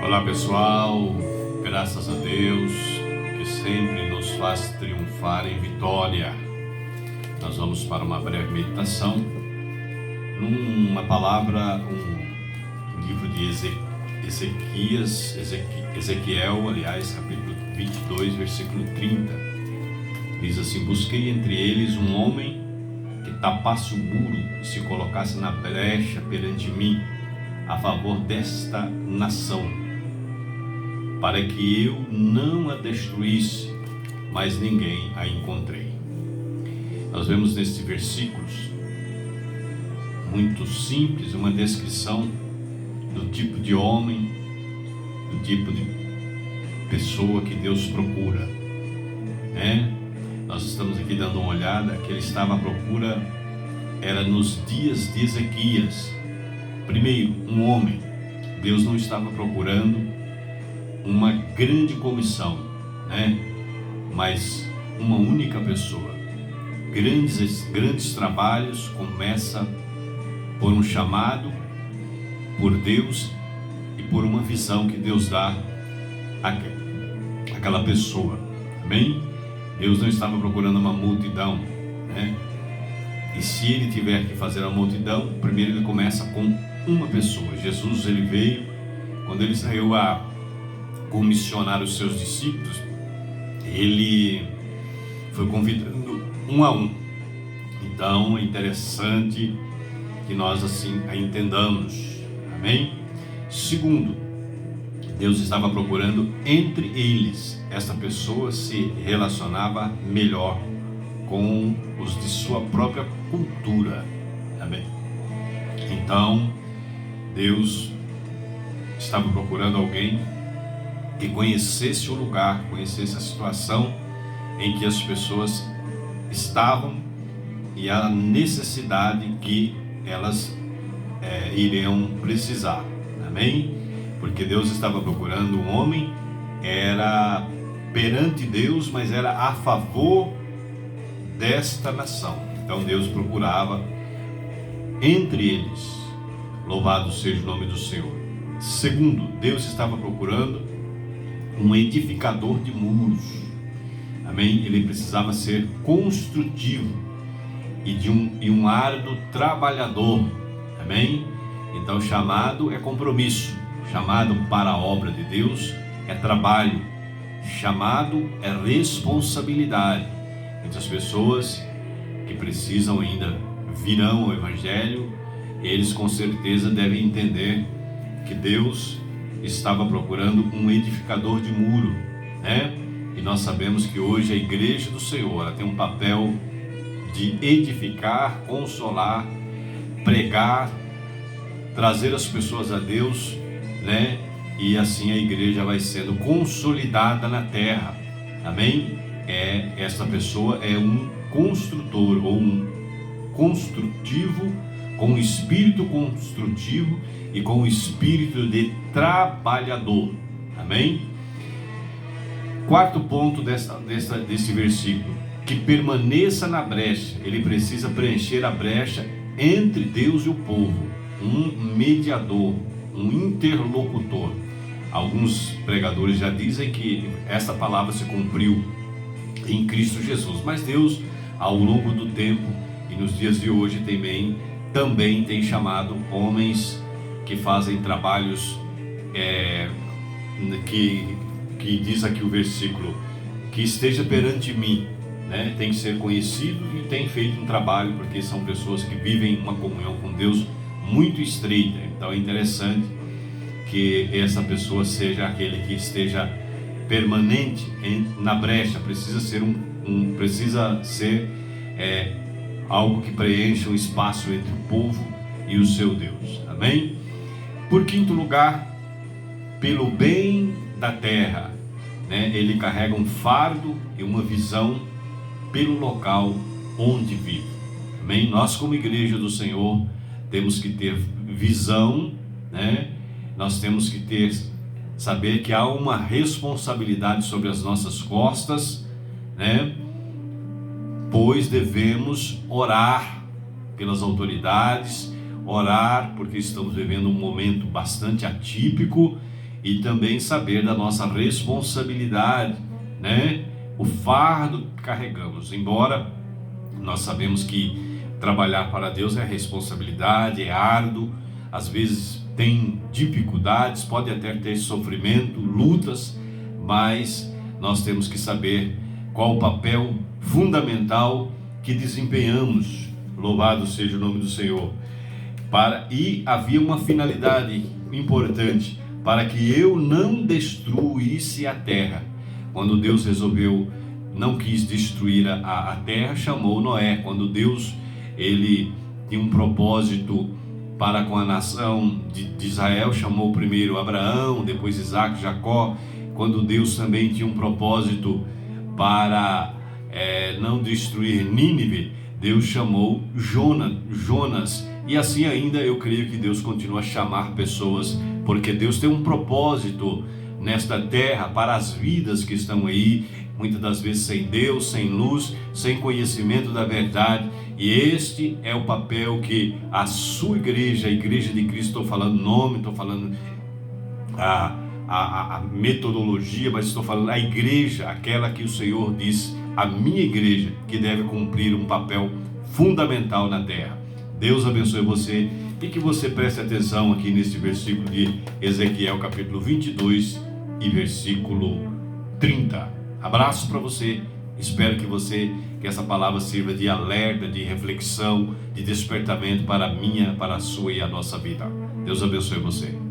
Olá pessoal, graças a Deus que sempre nos faz triunfar em vitória. Nós vamos para uma breve meditação numa palavra, um livro de Ezequiel, capítulo 22, versículo 30. Diz assim: busquei entre eles um homem que tapasse o muro e se colocasse na brecha perante mim a favor desta nação, para que eu não a destruísse, mas ninguém a encontrei. Nós vemos nestes versículos muito simples uma descrição do tipo de homem, do tipo de pessoa que Deus procura, né? Nós estamos aqui dando uma olhada que ele estava à procura, era nos dias de Ezequias. Primeiro, um homem. Deus não estava procurando uma grande comissão, né? Mas uma única pessoa. Grandes trabalhos começam por um chamado, por Deus e por uma visão que Deus dá àquela pessoa. Amém? Deus não estava procurando uma multidão, né? E se ele tiver que fazer a multidão, primeiro ele começa com uma pessoa. Jesus, ele veio, quando ele saiu a comissionar os seus discípulos, ele foi convidando um a um. Então é interessante que nós assim a entendamos. Amém? Segundo, Deus estava procurando entre eles. Esta pessoa se relacionava melhor com os de sua própria cultura. Amém? Então Deus estava procurando alguém que conhecesse o lugar, conhecesse a situação em que as pessoas estavam e a necessidade que elas iriam precisar. Amém? Porque Deus estava procurando um homem, era perante Deus, mas era a favor desta nação. Então Deus procurava entre eles. Louvado seja o nome do Senhor. Segundo, Deus estava procurando um edificador de muros. Amém? Ele precisava ser construtivo e um árduo trabalhador. Amém? Então chamado é compromisso, chamado para a obra de Deus é trabalho, chamado é responsabilidade. Muitas pessoas que precisam ainda virão ao Evangelho, eles com certeza devem entender que Deus estava procurando um edificador de muro, né? E nós sabemos que hoje a igreja do Senhor, ela tem um papel de edificar, consolar, pregar, trazer as pessoas a Deus, né? E assim a igreja vai sendo consolidada na terra. Amém? Esta pessoa é um construtor ou um construtivo, com um espírito construtivo e com um espírito de trabalhador. Amém? Quarto ponto desse versículo: que permaneça na brecha. Ele precisa preencher a brecha entre Deus e o povo, um mediador, um interlocutor. Alguns pregadores já dizem que essa palavra se cumpriu em Cristo Jesus, mas Deus, ao longo do tempo e nos dias de hoje também tem chamado homens que fazem trabalhos que diz aqui o versículo, que esteja perante mim, né? Tem que ser conhecido e tem feito um trabalho, porque são pessoas que vivem uma comunhão com Deus muito estreita. Então é interessante que essa pessoa seja aquele que esteja permanente na brecha. Precisa ser algo que preencha um espaço entre o povo e o seu Deus. Amém? Por quinto lugar, pelo bem da terra, né? Ele carrega um fardo e uma visão pelo local onde vive. Amém? Nós, como igreja do Senhor, temos que ter visão, né? Nós temos que saber que há uma responsabilidade sobre as nossas costas, né? Pois devemos orar pelas autoridades, orar porque estamos vivendo um momento bastante atípico e também saber da nossa responsabilidade, né? O fardo que carregamos. Embora nós sabemos que trabalhar para Deus é responsabilidade, é árduo, às vezes tem dificuldades, pode até ter sofrimento, lutas, mas nós temos que saber qual o papel fundamental que desempenhamos. Louvado seja o nome do Senhor. E havia uma finalidade importante, para que eu não destruísse a terra. Quando Deus não quis destruir a terra, chamou Noé. Quando Deus, ele tinha um propósito para com a nação de Israel, chamou primeiro Abraão, depois Isaac, Jacó. Quando Deus também tinha um propósito para não destruir Nínive, Deus chamou Jonas. E assim ainda eu creio que Deus continua a chamar pessoas, porque Deus tem um propósito nesta terra para as vidas que estão aí, muitas das vezes sem Deus, sem luz, sem conhecimento da verdade. E este é o papel que a sua igreja, a igreja de Cristo, estou falando nome, estou falando a metodologia, mas estou falando a igreja, aquela que o Senhor diz, a minha igreja, que deve cumprir um papel fundamental na terra. Deus abençoe você e que você preste atenção aqui neste versículo de Ezequiel, capítulo 22 e versículo 30. Abraço para você. Espero que essa palavra sirva de alerta, de reflexão, de despertamento para a minha, para a sua e a nossa vida. Deus abençoe você.